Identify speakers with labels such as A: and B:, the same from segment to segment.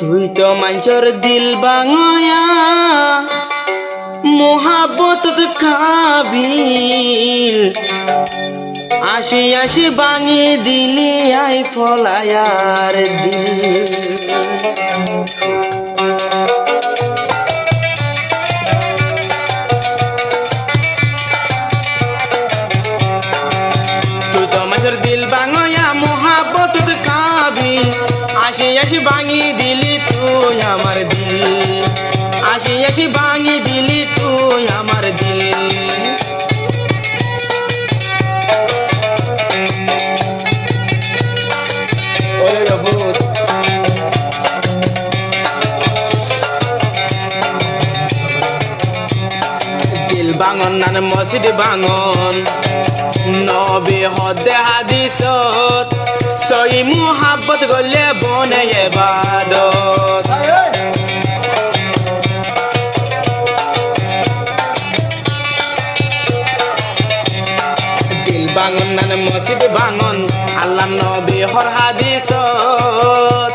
A: তুই তো মাঞ্চর দিল বাঙয়া মোহাব্বত কাবিল আসি আসি বাঙিয়ে দিলি আই ফলায়ার দিল তুই তো মাঞ্চর দিল বাঙয়া মোহাব্বত কাবিল আসি আসি বাঙিয়ে দিলি তুই আমার দিল আসি আসি বাঙিয়ে দিলি তুই আমার দিল দিল বাঙন নান মসজিদ বাঙন নবী হদে হাদিসত সই মুহাব্বত গলে বনে ইবাদত দিল বাঙন নান মসজিদ বাঙন আল্লাহ নবী হর হাদিসত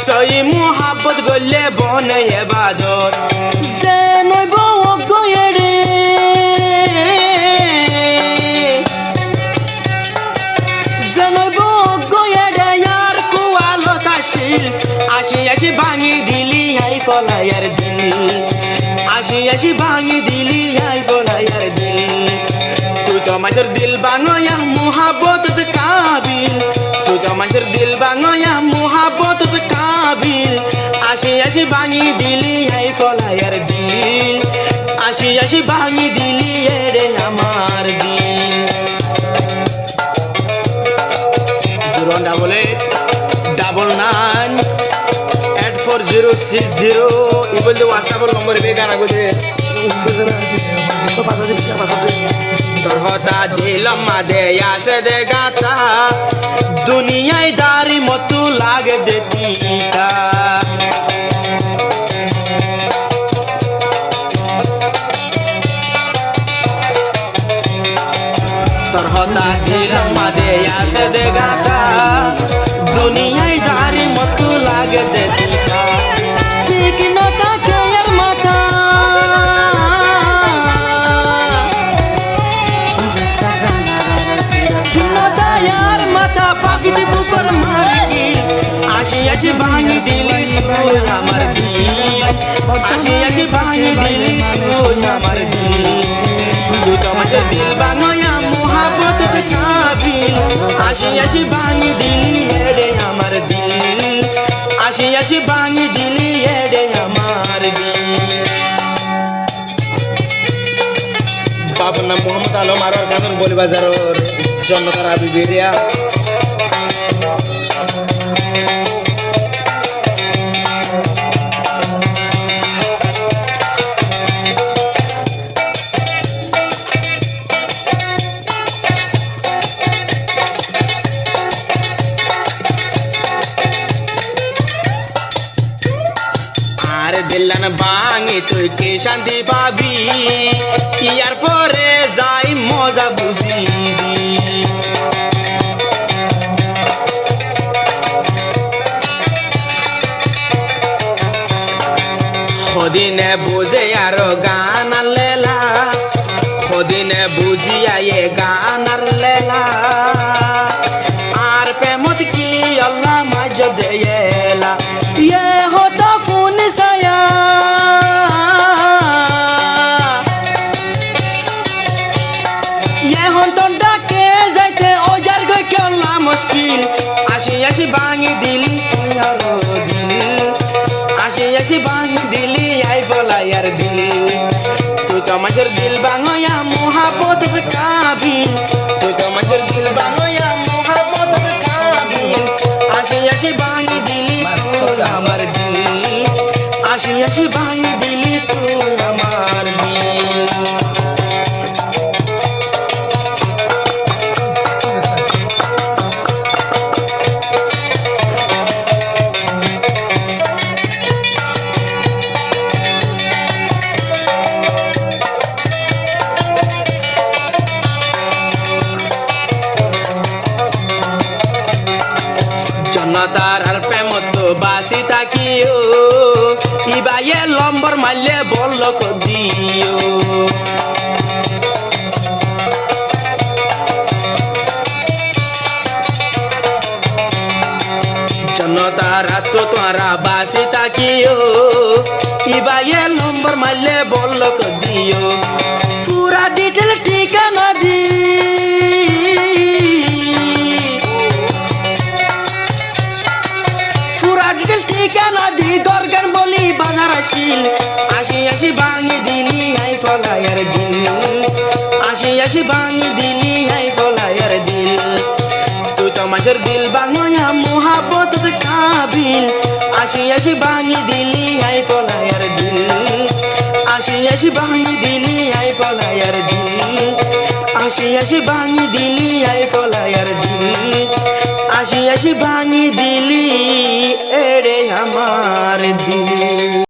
A: সই মুহাব্বত গলে বনে ইবাদত যে নইব গয়েরে যে নইব গয়েরে ইয়ার কুয়ালো তাশিল আসি আসি ভাঙি দিলি আই ফলায়ার দিল আসি আসি ভাঙি দিলি আই ফলায়ার দিল তুই তো আমাদের দিল বাঙয়া মোহাব্বত কাবিল তুই তো আমাদের দিল বাঙয়া মোহাব্বত কাবিল আসি আসি ভাঙি দিলি আই ফলায়ার দিল আসি আসি ভাঙি দিলি রে আমার দিল 098998460 এই বলতে হোয়াটসঅ্যাপের নম্বরে গানা গদে তোর হতা দিলাম মাদে আসে দে গাতা দুনিয়ায় দারি মতো লাগে দেখিতা তোর হতা দিলাম মাদে আসে দে গাতা দুনিয়ায় দারি মতো লাগে দেখিতা ঠিক না থাকে আর মাথা পাখিতে বুকর মারি আসি আসি ভাঙি দিলি তুই আমার দিল আসি আসি ভাঙি দিলি তুই আমার দিল তুই তো আমাদের দিল বাঙয়া মোহাব্বত কাবিল আসি আসি ভাঙি দিলি রে আমার দিল আসি আসি ভাঙি দিলি রে আমার দিল বাবার নাম মোহাম্মদ আলম আর গানের বলি বাজারের জন্নতার আবি বেরিয়া আর দিল্লান ভাঙি তুই কে শান্তি পাবি ইয়ার পরে যাই মজা বুঝিবি সদিনে বুঝে আর গান লেলা সদিনে বুঝিয়া এ গান লেলা আর প্রেমত কি আল্লাহ মাঝ দেলা ইয়ে হতো ফোন সায়া ইয়ে হতো ডাকে যাইতে ওজার গই কেলা মুশকিল আসি আসি ভাঙি দিলি দিল আসি আসি ভাঙি দিলি আই ফলায়ার দিল তুই তো আমাদের দিল বাঙয়া মোহাব্বত কাবিল তুই তো আমাদের দিল বাঙয়া মোহাব্বত কাবিল আসি আসি ভাঙি দিলি তুই আমার দিল আসি আসি ভাঙি দিলি তুই আমার দিল জনতার আর প্রেমত বাসি তাকিও ইবাইয়ে লম্বর মারলে বলল দিও জনতারা তো তোরা বাসি তাকিও ইবাইয়ে লম্বর মারলে বলল দিও পুরা ডিটেল ঠিকানা দি পুরা ডিটেল ঠিকানা দি দরগার বলি বাজার আসিল আসি আসি ভাঙি দিলি আই ফলায়ার দিল আসি আসি ভাঙি দিলি আই ফলায়ার দিল তুই তো মাঝের দিল বাঙয়া মোহাবত কাবিল আসি আসি ভাঙি দিলি আই ফলায়ার দিল আসি আসি ভাঙি দিলি আই ফলায়ার দিল আসি আসি ভাঙি দিলি আই ফলায়ার দিল আসি আসি ভাঙি দিলি এরে আমার দিল